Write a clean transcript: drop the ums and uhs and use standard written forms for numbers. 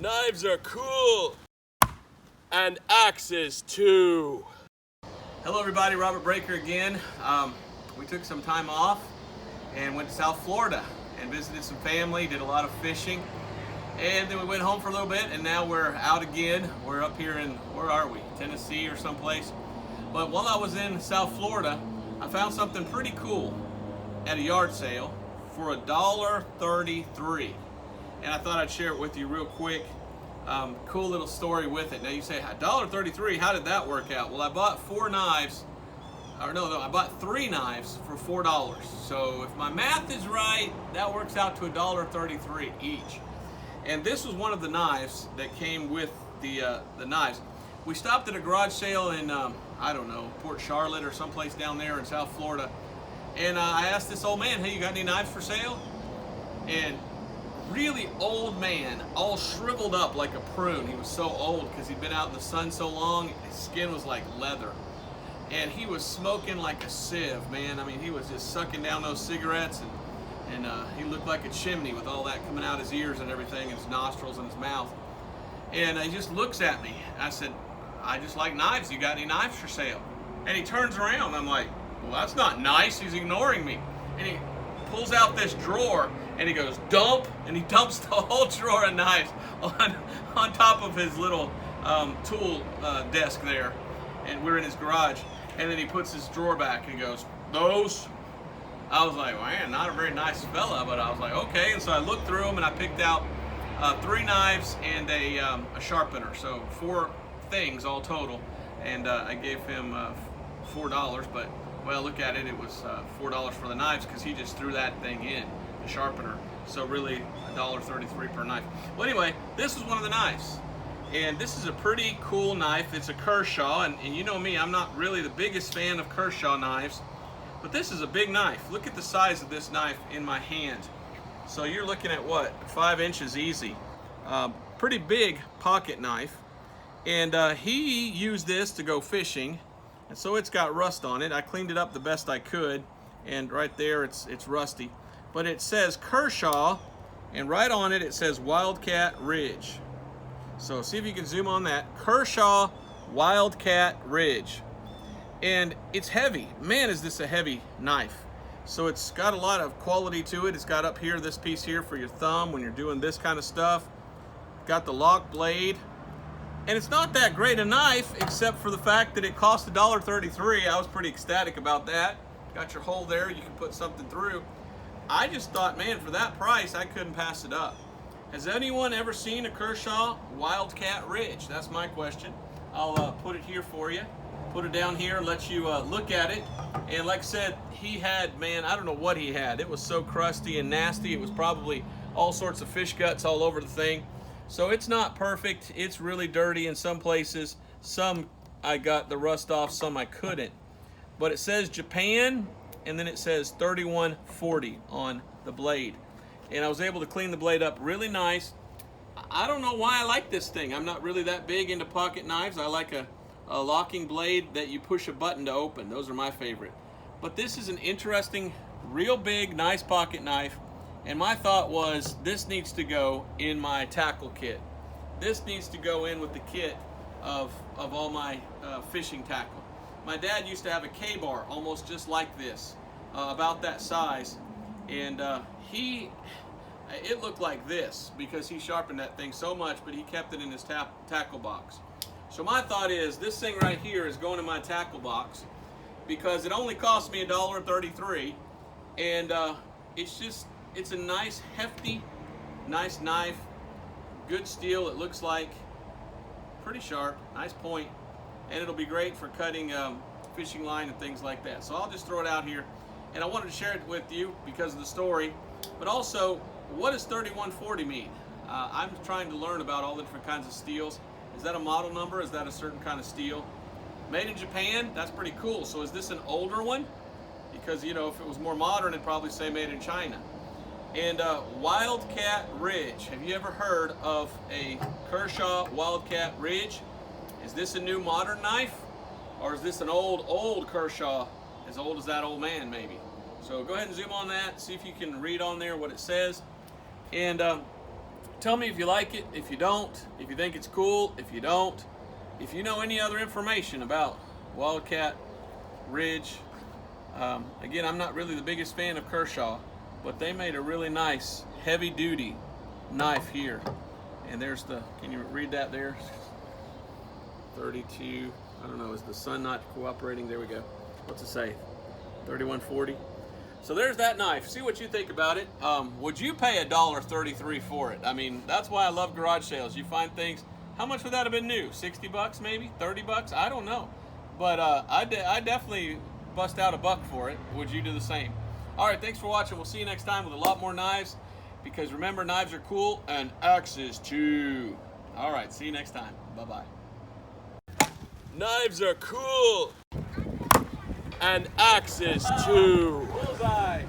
Knives are cool. And axes too. Hello everybody, Robert Breaker again. We took some time off and went to South Florida and visited some family, did a lot of fishing. And then we went home for a little bit and now we're out again. We're up here in, where are we? Tennessee or someplace. But while I was in South Florida, I found something pretty cool at a yard sale for $1.33. And I thought I'd share it with you real quick. Cool little story with it. Now you say, $1.33, how did that work out? Well, I bought I bought 3 knives for $4. So if my math is right, that works out to $1.33 each. And this was one of the knives that came with the knives. We stopped at a garage sale in, I don't know, Port Charlotte or someplace down there in South Florida. And I asked this old man, hey, you got any knives for sale? And really old man, all shriveled up like a prune. He was so old because he'd been out in the sun so long, his skin was like leather. And he was smoking like a sieve, man. I mean, he was just sucking down those cigarettes, and he looked like a chimney with all that coming out his ears and everything, and his nostrils and his mouth. And he just looks at me. I said, I just like knives. You got any knives for sale? And he turns around. I'm like, well, that's not nice. He's ignoring me. And he pulls out this drawer and he goes, dump, and he dumps the whole drawer of knives on top of his little tool desk there. And we're in his garage. And then he puts his drawer back and he goes, those? I was like, man, not a very nice fella, but I was like, okay. And so I looked through them and I picked out 3 knives and a sharpener. So 4 things all total. And I gave him $4, but well, look at it, it was $4 for the knives because he just threw that thing in, the sharpener. So really $1.33 per knife. Well, anyway, this was one of the knives. And this is a pretty cool knife. It's a Kershaw, and you know me, I'm not really the biggest fan of Kershaw knives, but this is a big knife. Look at the size of this knife in my hand. So you're looking at what, 5 inches easy. Pretty big pocket knife. And he used this to go fishing, and so it's got rust on it. I cleaned it up the best I could, and right there it's rusty. But it says Kershaw, and right on it it says Wildcat Ridge. So see if you can zoom on that. Kershaw Wildcat Ridge. And it's heavy. Man, is this a heavy knife. So it's got a lot of quality to it. It's got up here, this piece here for your thumb when you're doing this kind of stuff. Got the lock blade. And it's not that great a knife, except for the fact that it cost $1.33. I was pretty ecstatic about that. Got your hole there, you can put something through. I just thought, man, for that price, I couldn't pass it up. Has anyone ever seen a Kershaw Wildcat Ridge? That's my question. I'll put it here for you. Put it down here and let you look at it. And like I said, he had, man, I don't know what he had. It was so crusty and nasty. It was probably all sorts of fish guts all over the thing. So it's not perfect. It's really dirty in some places. Some I got the rust off, some I couldn't. But it says Japan, and then it says 3140 on the blade. And I was able to clean the blade up really nice. I don't know why I like this thing. I'm not really that big into pocket knives. I like a locking blade that you push a button to open. Those are my favorite. But this is an interesting, real big, nice pocket knife. And my thought was, this needs to go in my tackle kit. This needs to go in with the kit of all my fishing tackle. My dad used to have a K-bar almost just like this, about that size. And it looked like this because he sharpened that thing so much, but he kept it in his tackle box. So my thought is, this thing right here is going in my tackle box because it only cost me $1.33, and it's a nice, hefty, nice knife, good steel. It looks like pretty sharp, nice point, and it'll be great for cutting fishing line and things like that. So I'll just throw it out here. And I wanted to share it with you because of the story, but also, what does 3140 mean? I'm trying to learn about all the different kinds of steels. Is that a model number? Is that a certain kind of steel? Made in Japan, that's pretty cool. So is this an older one? Because, you know, if it was more modern, it'd probably say made in China. And Wildcat Ridge. Have you ever heard of a Kershaw Wildcat Ridge? Is this a new modern knife? Or is this an old Kershaw? As old as that old man, maybe. So go ahead and zoom on that, see if you can read on there what it says. And Tell me if you like it, if you don't, if you think it's cool, if you don't, if you know any other information about Wildcat, Ridge. Again, I'm not really the biggest fan of Kershaw, but they made a really nice heavy duty knife here. And there's the, can you read that there? 32, I don't know, is the sun not cooperating? There we go. What's it say? 3140. So there's that knife. See what you think about it. Would you pay $1.33 for it? I mean, that's why I love garage sales. You find things, how much would that have been new? 60 bucks maybe? 30 bucks? I don't know. But I definitely bust out $1 for it. Would you do the same? All right, thanks for watching. We'll see you next time with a lot more knives, because remember, knives are cool and axes too. All right, see you next time. Bye-bye. Knives are cool and axes too. Bullseye.